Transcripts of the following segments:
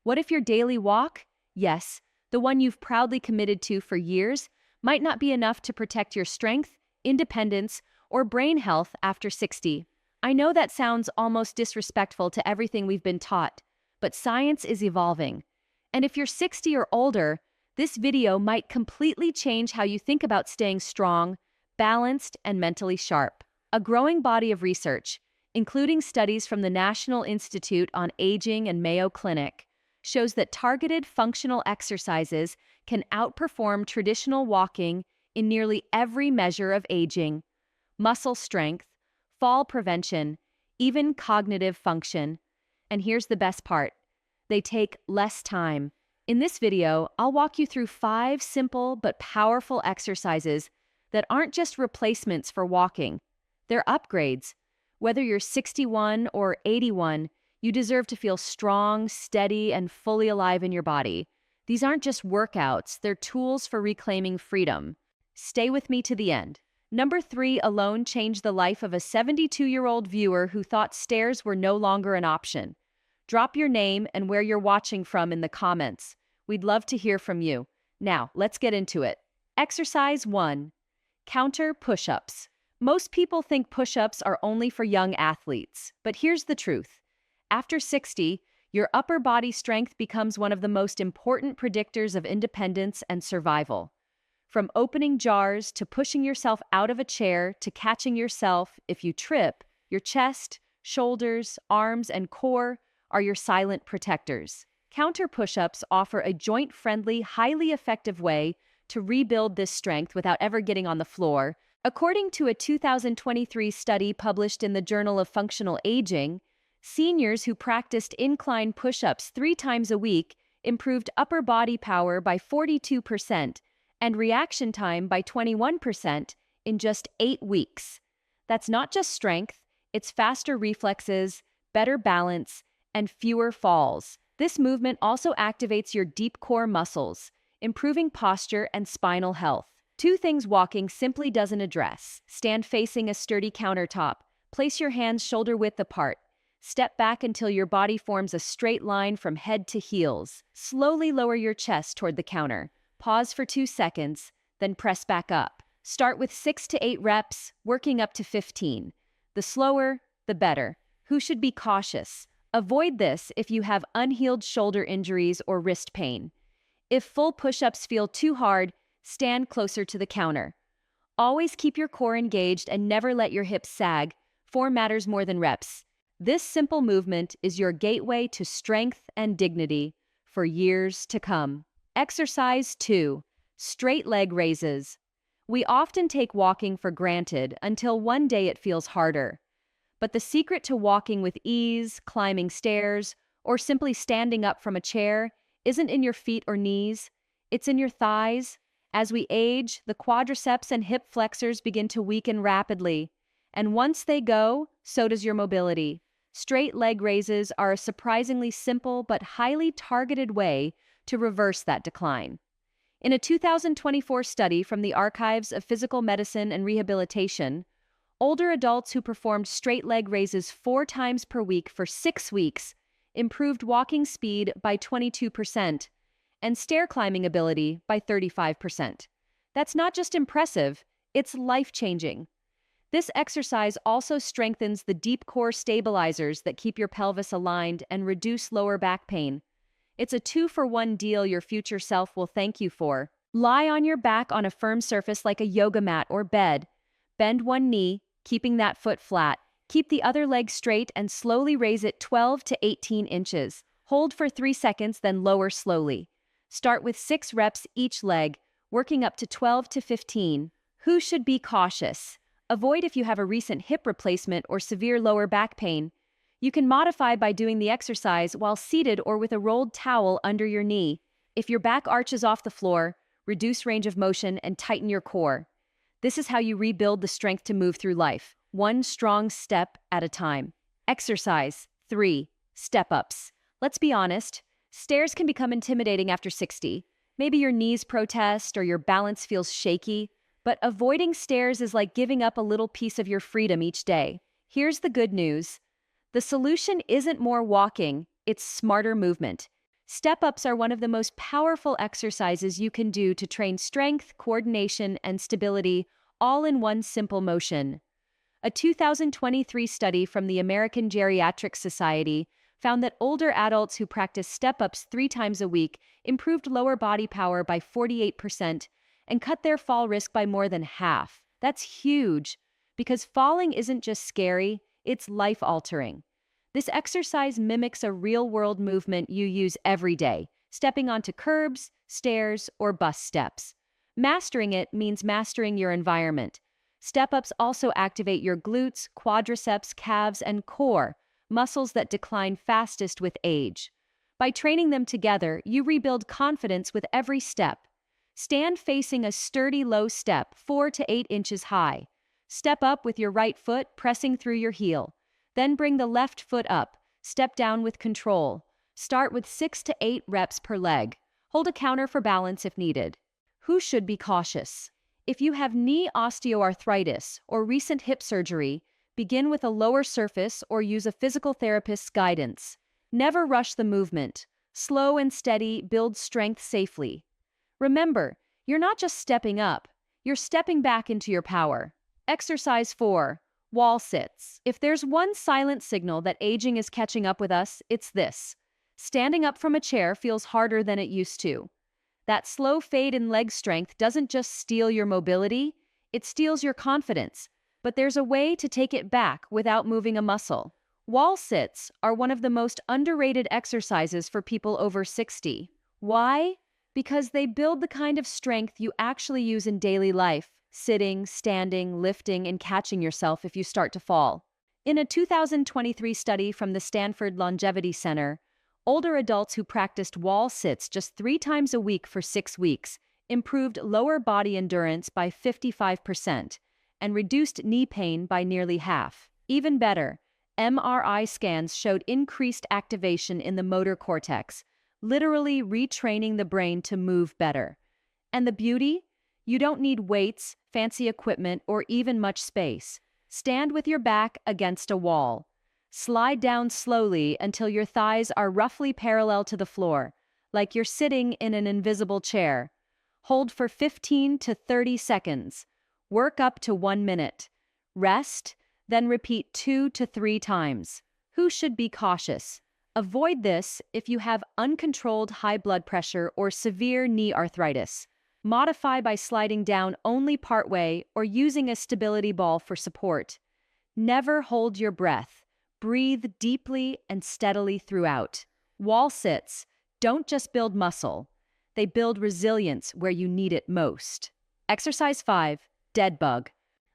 What if your daily walk, yes, the one you've proudly committed to for years, might not be enough to protect your strength, independence, or brain health after 60? I know that sounds almost disrespectful to everything we've been taught, but science is evolving. And if you're 60 or older, this video might completely change how you think about staying strong, balanced, and mentally sharp. A growing body of research, including studies from the National Institute on Aging and Mayo Clinic, shows that targeted functional exercises can outperform traditional walking in nearly every measure of aging: muscle strength, fall prevention, even cognitive function. And here's the best part: they take less time. In this video, I'll walk you through 5 simple but powerful exercises that aren't just replacements for walking. They're upgrades. Whether you're 61 or 81, you deserve to feel strong, steady, and fully alive in your body. These aren't just workouts, they're tools for reclaiming freedom. Stay with me to the end. Number 3 alone changed the life of a 72-year-old viewer who thought stairs were no longer an option. Drop your name and where you're watching from in the comments. We'd love to hear from you. Now, let's get into it. Exercise 1. Counter push-ups. Most people think push-ups are only for young athletes, but here's the truth. After 60, your upper body strength becomes one of the most important predictors of independence and survival. From opening jars to pushing yourself out of a chair to catching yourself if you trip, your chest, shoulders, arms, and core are your silent protectors. Counter push-ups offer a joint-friendly, highly effective way to rebuild this strength without ever getting on the floor. According to a 2023 study published in the Journal of Functional Aging, seniors who practiced incline push-ups 3 times a week improved upper body power by 42% and reaction time by 21% in just 8 weeks. That's not just strength, it's faster reflexes, better balance, and fewer falls. This movement also activates your deep core muscles, improving posture and spinal health. 2 things walking simply doesn't address: stand facing a sturdy countertop, place your hands shoulder-width apart, step back until your body forms a straight line from head to heels, slowly lower your chest toward the counter, pause for 2 seconds, then press back up. Start with 6 to 8 reps, working up to 15. The slower, the better. Who should be cautious? Avoid this if you have unhealed shoulder injuries or wrist pain. If full push-ups feel too hard, stand closer to the counter. Always keep your core engaged and never let your hips sag. Form matters more than reps. This simple movement is your gateway to strength and dignity for years to come. Exercise 2. Straight leg raises. We often take walking for granted until one day it feels harder. But the secret to walking with ease, climbing stairs, or simply standing up from a chair isn't in your feet or knees, it's in your thighs. As we age, the quadriceps and hip flexors begin to weaken rapidly, and once they go, so does your mobility. Straight leg raises are a surprisingly simple but highly targeted way to reverse that decline. In a 2024 study from the Archives of Physical Medicine and Rehabilitation, older adults who performed straight leg raises 4 times per week for 6 weeks improved walking speed by 22% and stair climbing ability by 35%. That's not just impressive, it's life-changing. This exercise also strengthens the deep core stabilizers that keep your pelvis aligned and reduce lower back pain. It's a 2-for-1 deal your future self will thank you for. Lie on your back on a firm surface like a yoga mat or bed. Bend one knee, keeping that foot flat. Keep the other leg straight and slowly raise it 12 to 18 inches. Hold for 3 seconds, then lower slowly. Start with 6 reps each leg, working up to 12 to 15. Who should be cautious? Avoid if you have a recent hip replacement or severe lower back pain. You can modify by doing the exercise while seated or with a rolled towel under your knee. If your back arches off the floor, reduce range of motion and tighten your core. This is how you rebuild the strength to move through life, one strong step at a time. Exercise 3. Step-ups. Let's be honest, stairs can become intimidating after 60. Maybe your knees protest or your balance feels shaky, but avoiding stairs is like giving up a little piece of your freedom each day. Here's the good news. The solution isn't more walking, it's smarter movement. Step-ups are one of the most powerful exercises you can do to train strength, coordination, and stability, all in one simple motion. A 2023 study from the American Geriatric Society found that older adults who practiced step-ups 3 times a week improved lower body power by 48% and cut their fall risk by more than half. That's huge, because falling isn't just scary, it's life-altering. This exercise mimics a real-world movement you use every day, stepping onto curbs, stairs, or bus steps. Mastering it means mastering your environment. Step-ups also activate your glutes, quadriceps, calves, and core, muscles that decline fastest with age. By training them together, you rebuild confidence with every step. Stand facing a sturdy low step, 4 to 8 inches high. Step up with your right foot pressing through your heel. Then bring the left foot up. Step down with control. Start with 6 to 8 reps per leg. Hold a counter for balance if needed. Who should be cautious? If you have knee osteoarthritis or recent hip surgery, begin with a lower surface or use a physical therapist's guidance. Never rush the movement. Slow and steady builds strength safely. Remember, you're not just stepping up, you're stepping back into your power. Exercise 4. Wall sits. If there's one silent signal that aging is catching up with us, it's this. Standing up from a chair feels harder than it used to. That slow fade in leg strength doesn't just steal your mobility, it steals your confidence. But there's a way to take it back without moving a muscle. Wall sits are one of the most underrated exercises for people over 60. Why? Because they build the kind of strength you actually use in daily life, sitting, standing, lifting, and catching yourself if you start to fall. In a 2023 study from the Stanford Longevity Center, older adults who practiced wall sits just 3 times a week for 6 weeks improved lower body endurance by 55% and reduced knee pain by nearly half. Even better, MRI scans showed increased activation in the motor cortex, literally retraining the brain to move better. And the beauty? You don't need weights, fancy equipment, or even much space. Stand with your back against a wall. Slide down slowly until your thighs are roughly parallel to the floor, like you're sitting in an invisible chair. Hold for 15 to 30 seconds. Work up to 1 minute. Rest, then repeat 2 to 3 times. Who should be cautious? Avoid this if you have uncontrolled high blood pressure or severe knee arthritis. Modify by sliding down only partway or using a stability ball for support. Never hold your breath. Breathe deeply and steadily throughout. Wall sits don't just build muscle, they build resilience where you need it most. Exercise 5. Dead bug.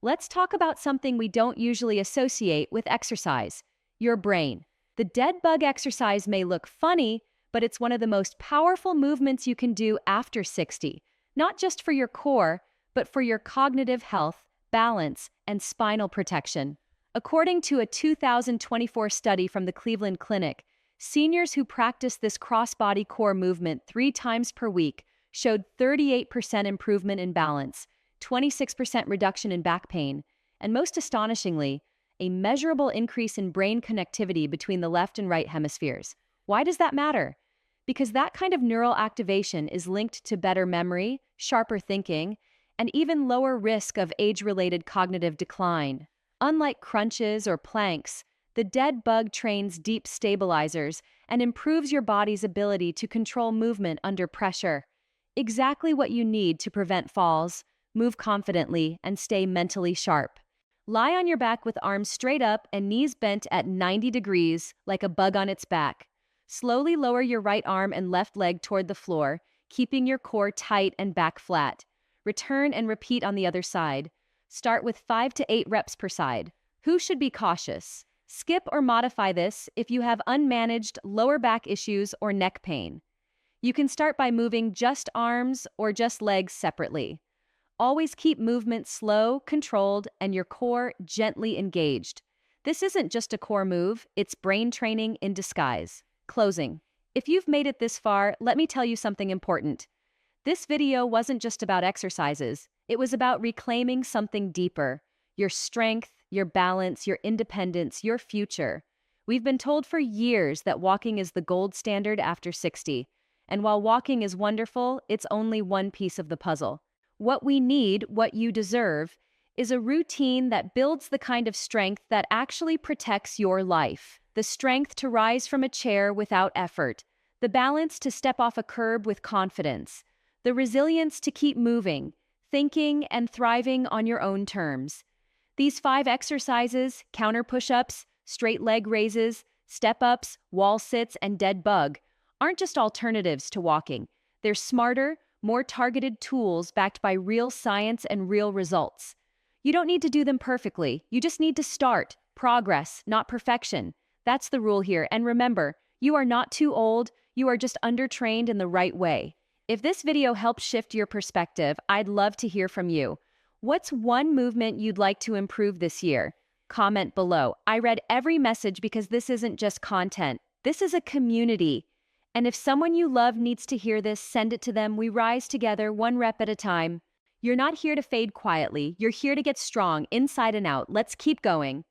Let's talk about something we don't usually associate with exercise: your brain. The dead bug exercise may look funny, but it's one of the most powerful movements you can do after 60, not just for your core, but for your cognitive health, balance, and spinal protection. According to a 2024 study from the Cleveland Clinic, seniors who practiced this cross-body core movement 3 times per week showed 38% improvement in balance, 26% reduction in back pain, and most astonishingly, a measurable increase in brain connectivity between the left and right hemispheres. Why does that matter? Because that kind of neural activation is linked to better memory, sharper thinking, and even lower risk of age-related cognitive decline. Unlike crunches or planks, the dead bug trains deep stabilizers and improves your body's ability to control movement under pressure. Exactly what you need to prevent falls, move confidently, and stay mentally sharp. Lie on your back with arms straight up and knees bent at 90 degrees, like a bug on its back. Slowly lower your right arm and left leg toward the floor, keeping your core tight and back flat. Return and repeat on the other side. Start with 5 to 8 reps per side. Who should be cautious? Skip or modify this if you have unmanaged lower back issues or neck pain. You can start by moving just arms or just legs separately. Always keep movement slow, controlled, and your core gently engaged. This isn't just a core move, it's brain training in disguise. Closing. If you've made it this far, let me tell you something important. This video wasn't just about exercises, it was about reclaiming something deeper: your strength, your balance, your independence, your future. We've been told for years that walking is the gold standard after 60. And while walking is wonderful, it's only one piece of the puzzle. What we need, what you deserve, is a routine that builds the kind of strength that actually protects your life. The strength to rise from a chair without effort, the balance to step off a curb with confidence, the resilience to keep moving, thinking, and thriving on your own terms. These 5 exercises, counter push-ups, straight leg raises, step-ups, wall sits, and dead bug, aren't just alternatives to walking. They're smarter, more targeted tools backed by real science and real results. You don't need to do them perfectly. You just need to start. Progress, not perfection. That's the rule here. And remember, you are not too old. You are just undertrained in the right way. If this video helps shift your perspective, I'd love to hear from you. What's one movement you'd like to improve this year? Comment below. I read every message because this isn't just content. This is a community. And if someone you love needs to hear this, send it to them. We rise together, one rep at a time. You're not here to fade quietly. You're here to get strong, inside and out. Let's keep going.